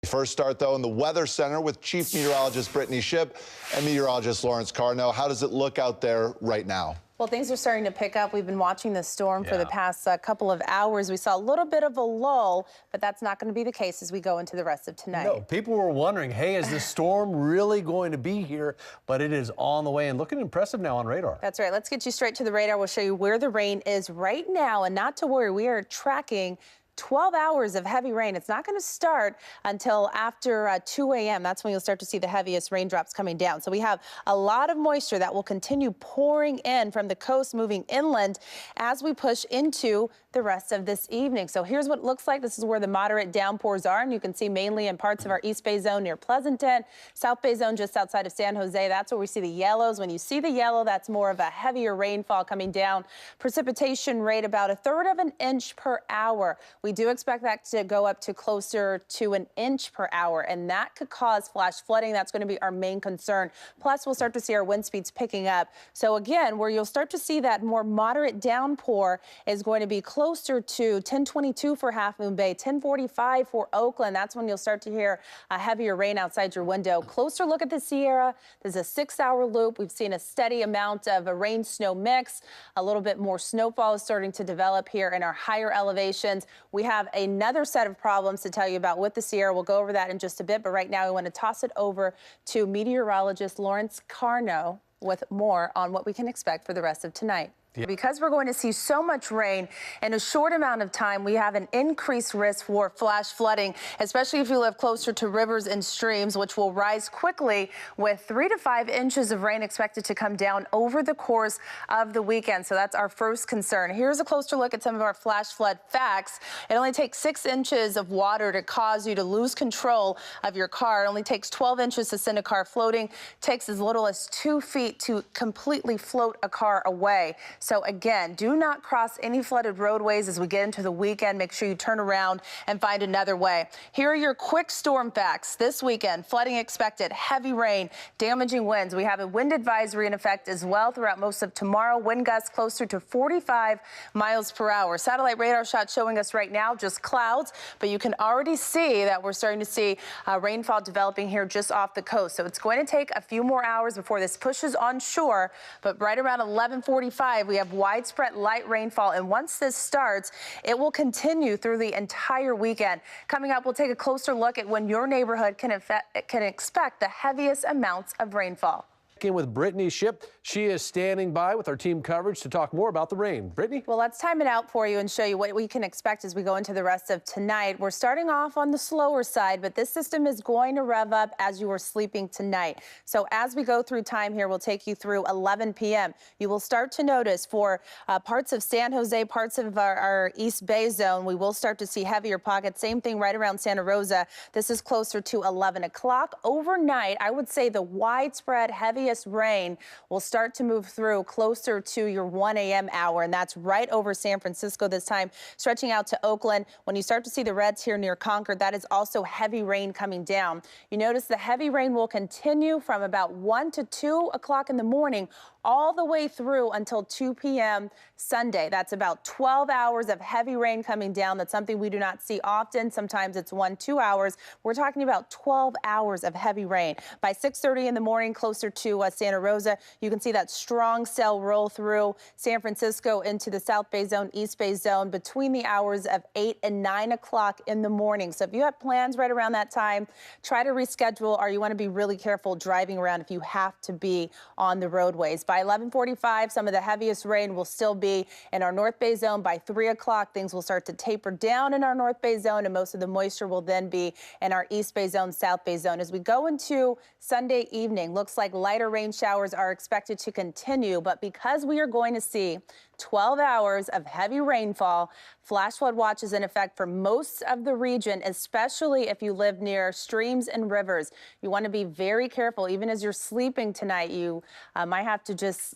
First start, though, in the Weather Center with Chief Meteorologist 20Shipp and Meteorologist Lawrence Carno. How does it look out there right now? Well, things are starting to pick up. We've been watching this storm for the past couple of hours. We saw a little bit of a lull, but that's not going to be the case as we go into the rest of tonight. No, people were wondering, hey, is this storm really going to be here? But it is on the way and looking impressive now on radar. That's right. Let's get you straight to the radar. We'll show you where the rain is right now. And not to worry, we are tracking 12 hours of heavy rain. It's not going to start until after 2 a.m. That's when you'll start to see the heaviest raindrops coming down. So we have a lot of moisture that will continue pouring in from the coast, moving inland as we push into the rest of this evening. So here's what it looks like. This is where the moderate downpours are, and you can see mainly in parts of our East Bay zone near Pleasanton, South Bay zone just outside of San Jose. That's where we see the yellows. When you see the yellow, that's more of a heavier rainfall coming down. Precipitation rate about 1/3 of an inch per hour. We do expect that to go up to closer to an inch per hour, and that could cause flash flooding. That's going to be our main concern. Plus, we'll start to see our wind speeds picking up. So again, where you'll start to see that more moderate downpour is going to be closer to 1022 for Half Moon Bay, 1045 for Oakland. That's when you'll start to hear a heavier rain outside your window. Closer look at the Sierra. There's a 6-hour loop. We've seen a steady amount of a rain-snow mix. A little bit more snowfall is starting to develop here in our higher elevations. We have another set of problems to tell you about with the Sierra. We'll go over that in just a bit, but right now we want to toss it over to meteorologist Lawrence Carno with more on what we can expect for the rest of tonight. Because we're going to see so much rain in a short amount of time, we have an increased risk for flash flooding, especially if you live closer to rivers and streams, which will rise quickly with 3 to 5 inches of rain expected to come down over the course of the weekend. So that's our first concern. Here's a closer look at some of our flash flood facts. It only takes 6 inches of water to cause you to lose control of your car. It only takes 12 inches to send a car floating. It takes as little as 2 feet to completely float a car away. So again, do not cross any flooded roadways as we get into the weekend. Make sure you turn around and find another way. Here are your quick storm facts. This weekend, flooding expected, heavy rain, damaging winds. We have a wind advisory in effect as well throughout most of tomorrow. Wind gusts closer to 45 miles per hour. Satellite radar shot showing us right now just clouds, but you can already see that we're starting to see rainfall developing here just off the coast. So it's going to take a few more hours before this pushes on shore, but right around 11:45, we have widespread light rainfall, and once this starts, it will continue through the entire weekend. Coming up, we'll take a closer look at when your neighborhood can expect the heaviest amounts of rainfall. In with 20Shipp. She is standing by with our team coverage to talk more about the rain. 20? Well, let's time it out for you and show you what we can expect as we go into the rest of tonight. We're starting off on the slower side, but this system is going to rev up as you are sleeping tonight. So as we go through time here, we'll take you through 11 p.m. You will start to notice for parts of San Jose, parts of our East Bay zone, we will start to see heavier pockets. Same thing right around Santa Rosa. This is closer to 11 o'clock. Overnight, I would say the widespread heavy rain will start to move through closer to your 1 a.m. hour, and that's right over San Francisco this time, stretching out to Oakland. When you start to see the reds here near Concord, that is also heavy rain coming down. You notice the heavy rain will continue from about 1 to 2 o'clock in the morning all the way through until 2 p.m. Sunday. That's about 12 hours of heavy rain coming down. That's something we do not see often. Sometimes it's 1-2 hours. We're talking about 12 hours of heavy rain. By 6:30 in the morning, closer to Santa Rosa, you can see that strong cell roll through San Francisco into the South Bay zone, East Bay zone between the hours of 8 and 9 o'clock in the morning. So if you have plans right around that time, try to reschedule, or you want to be really careful driving around if you have to be on the roadways. By 11:45, some of the heaviest rain will still be in our North Bay zone. By 3 o'clock, things will start to taper down in our North Bay zone, and most of the moisture will then be in our East Bay zone, South Bay zone. As we go into Sunday evening, looks like lighter rain showers are expected to continue, but because we are going to see 12 hours of heavy rainfall, flash flood watch is in effect for most of the region, especially if you live near streams and rivers. You want to be very careful. Even as you're sleeping tonight, you might have to just,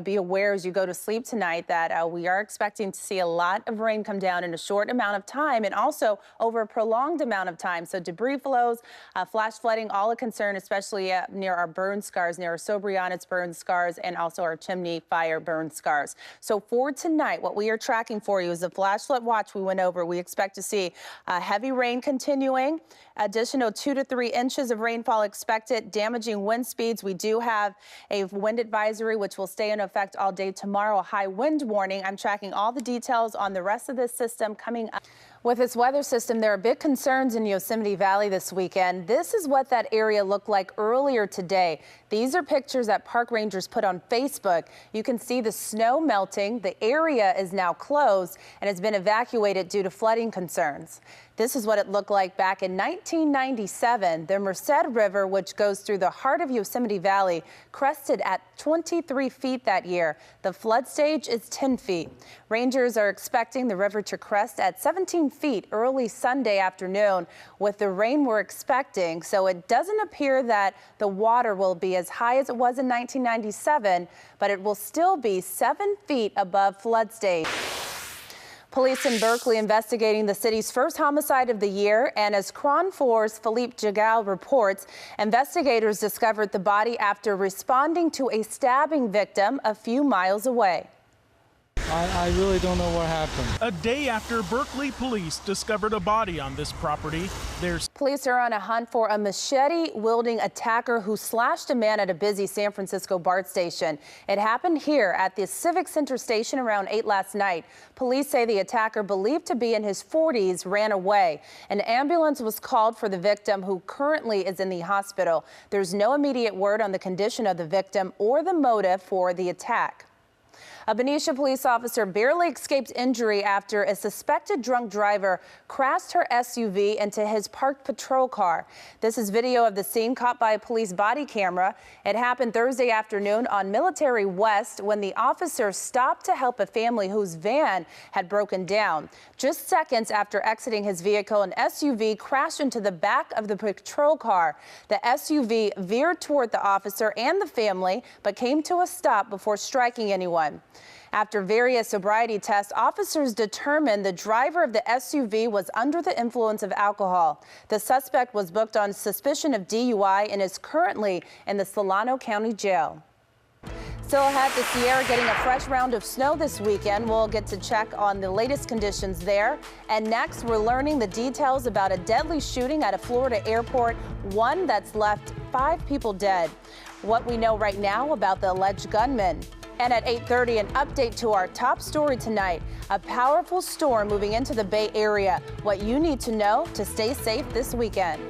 be aware as you go to sleep tonight that we are expecting to see a lot of rain come down in a short amount of time, and also over a prolonged amount of time. So debris flows, flash flooding, all a concern, especially near our burn scars, near our Sobrianitz burn scars, and also our chimney fire burn scars. So So for tonight, what we are tracking for you is the flash flood watch we went over. We expect to see heavy rain continuing, additional 2 to 3 inches of rainfall expected, damaging wind speeds. We do have a wind advisory, which will stay in effect all day tomorrow, a high wind warning. I'm tracking all the details on the rest of this system coming up. With this weather system, there are big concerns in Yosemite Valley this weekend. This is what that area looked like earlier today. These are pictures that park rangers put on Facebook. You can see the snow melting. The area is now closed and has been evacuated due to flooding concerns. This is what it looked like back in 1997. The Merced River, which goes through the heart of Yosemite Valley, crested at 23 feet that year. The flood stage is 10 feet. Rangers are expecting the river to crest at 17 feet early Sunday afternoon with the rain we're expecting. So it doesn't appear that the water will be as high as it was in 1997, but it will still be 7 feet above flood stage. Police in Berkeley investigating the city's first homicide of the year, and as KRON 4's Philippe Jagal reports, investigators discovered the body after responding to a stabbing victim a few miles away. I really don't know what happened. A day after Berkeley police discovered a body on this property, Police are on a hunt for a machete-wielding attacker who slashed a man at a busy San Francisco BART station. It happened here at the Civic Center station around 8 last night. Police say the attacker, believed to be in his 40s, ran away. An ambulance was called for the victim, who currently is in the hospital. There's no immediate word on the condition of the victim or the motive for the attack. A Benicia police officer barely escaped injury after a suspected drunk driver crashed her SUV into his parked patrol car. This is video of the scene caught by a police body camera. It happened Thursday afternoon on Military West when the officer stopped to help a family whose van had broken down. Just seconds after exiting his vehicle, an SUV crashed into the back of the patrol car. The SUV veered toward the officer and the family, but came to a stop before striking anyone. After various sobriety tests, officers determined the driver of the SUV was under the influence of alcohol. The suspect was booked on suspicion of DUI and is currently in the Solano County Jail. Still ahead, the Sierra getting a fresh round of snow this weekend. We'll get to check on the latest conditions there. And next, we're learning the details about a deadly shooting at a Florida airport, one that's left 5 people dead. What we know right now about the alleged gunman. And at 8:30, an update to our top story tonight. A powerful storm moving into the Bay Area. What you need to know to stay safe this weekend.